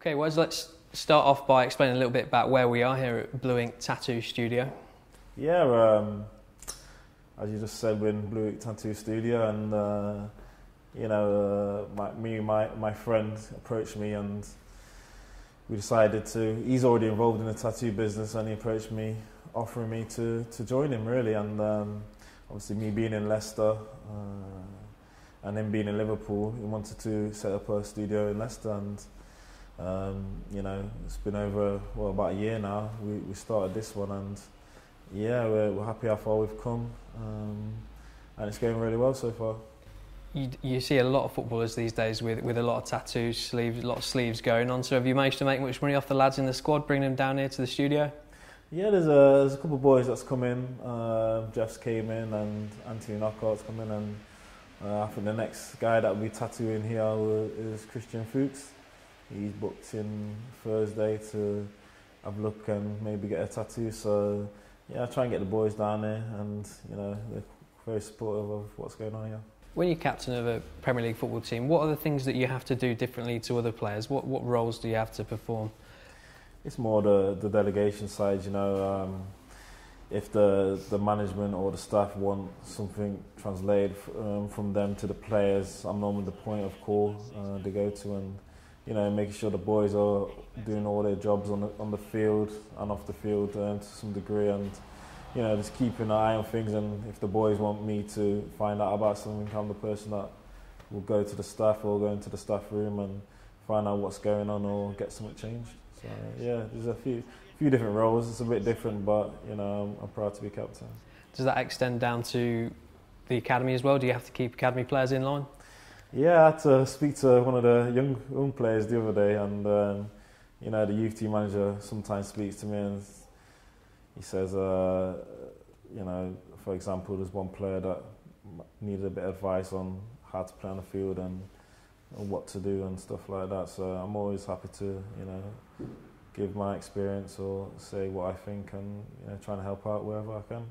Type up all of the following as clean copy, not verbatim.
Okay, Wes, let's start off by explaining a little bit about where we are here at Blue Ink Tattoo Studio. Yeah, as you just said, we're in Blue Ink Tattoo Studio, and my friend approached me, and we decided to. He's already involved in the tattoo business, and he approached me, offering me to join him, really. And obviously, me being in Leicester and him being in Liverpool, he wanted to set up a studio in Leicester, and it's been over about a year now. We started this one, and yeah, we're happy how far we've come, and it's going really well so far. You see a lot of footballers these days with a lot of tattoos, a lot of sleeves going on. So have you managed to make much money off the lads in the squad, bringing them down here to the studio? Yeah, there's a couple of boys that's come in. Jeff's came in, and Anthony Knockout's come in, and I think the next guy that will be tattooing here is Christian Fuchs. He's booked in Thursday to have a look and maybe get a tattoo. So yeah, I try and get the boys down there, and they're very supportive of what's going on here. When you're captain of a Premier League football team, what are the things that you have to do differently to other players? What roles do you have to perform? It's more the delegation side, if the management or the staff want something translated from them to the players, I'm normally the point of call they go to, and making sure the boys are doing all their jobs on the field and off the field to some degree, and just keeping an eye on things. And if the boys want me to find out about something, I'm the person that will go to the staff or go into the staff room and find out what's going on or get something changed. So yeah, there's a few different roles. It's a bit different, but I'm proud to be captain. Does that extend down to the academy as well? Do you have to keep academy players in line? Yeah, I had to speak to one of the young players the other day, and the youth team manager sometimes speaks to me, and he says, for example, there's one player that needed a bit of advice on how to play on the field and what to do and stuff like that. So I'm always happy to, give my experience or say what I think, and trying to help out wherever I can.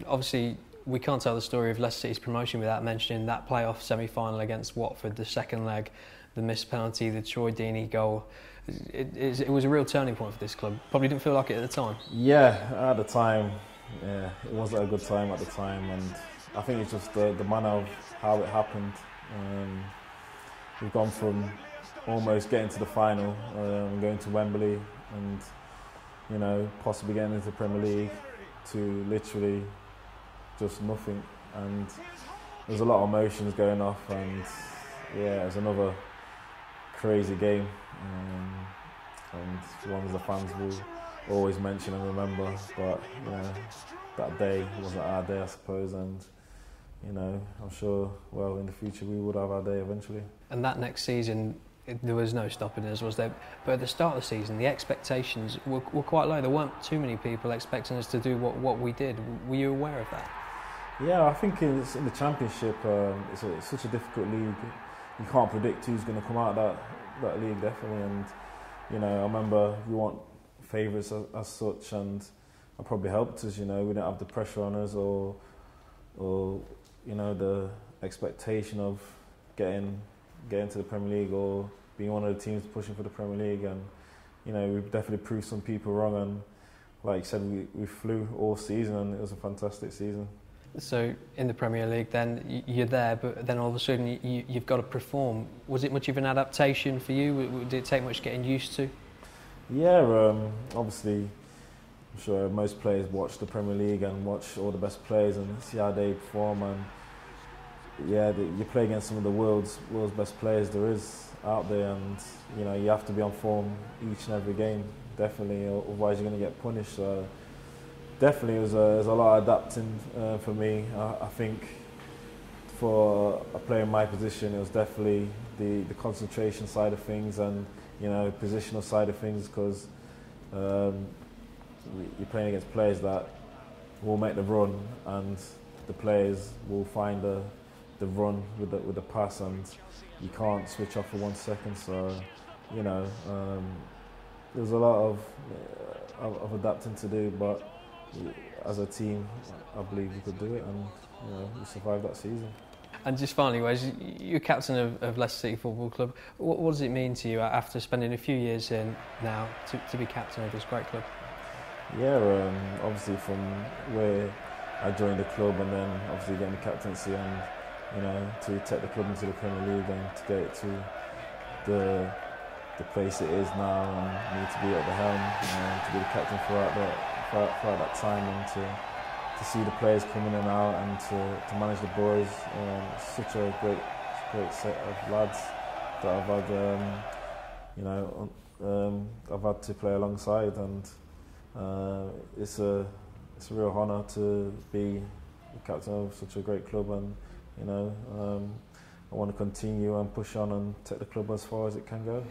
Obviously, we can't tell the story of Leicester City's promotion without mentioning that playoff semi-final against Watford, the second leg, the missed penalty, the Troy Deeney goal. It was a real turning point for this club. Probably didn't feel like it at the time. Yeah, at the time, yeah, it wasn't a good time at the time, and I think it's just the manner of how it happened. We've gone from almost getting to the final, going to Wembley, and possibly getting into the Premier League, to literally just nothing. And there's a lot of emotions going off, and yeah, it was another crazy game, and ones the fans will always mention and remember. But that day wasn't our day, I suppose, and I'm sure, in the future we would have our day eventually. And that next season, there was no stopping us, was there? But at the start of the season, the expectations were quite low. There weren't too many people expecting us to do what we did. Were you aware of that? Yeah, I think in the Championship, it's such a difficult league. You can't predict who's going to come out of that league, definitely. And I remember we weren't favourites as such, and it probably helped us. We didn't have the pressure on us, or the expectation of getting to the Premier League or being one of the teams pushing for the Premier League. And we've definitely proved some people wrong, and like you said, we flew all season, and it was a fantastic season. So in the Premier League then, you're there, but then all of a sudden you've got to perform. Was it much of an adaptation for you? Did it take much getting used to? Yeah, obviously, I'm sure most players watch the Premier League and watch all the best players and see how they perform, and yeah, you play against some of the world's best players there is out there, and you have to be on form each and every game, definitely, otherwise you're going to get punished. So definitely it was a lot of adapting for me. I think for a player in my position, it was definitely the concentration side of things, and positional side of things, because you're playing against players that will make the run, and the players will find the run with the pass, and you can't switch off for 1 second. So there's a lot of adapting to do, but as a team, I believe we could do it, and we survived that season. And just finally, Wes, you're captain of Leicester City Football Club. What does it mean to you after spending a few years here now to be captain of this great club? Yeah, obviously from where I joined the club and then obviously getting the captaincy and to take the club into the Premier League and to get it to the place it is now and me to be at the helm and to be the captain throughout that time and to see the players coming in and out and to manage the boys. It's such a great set of lads that I've had I've had to play alongside, and it's a real honour to be the captain of such a great club, and I want to continue and push on and take the club as far as it can go.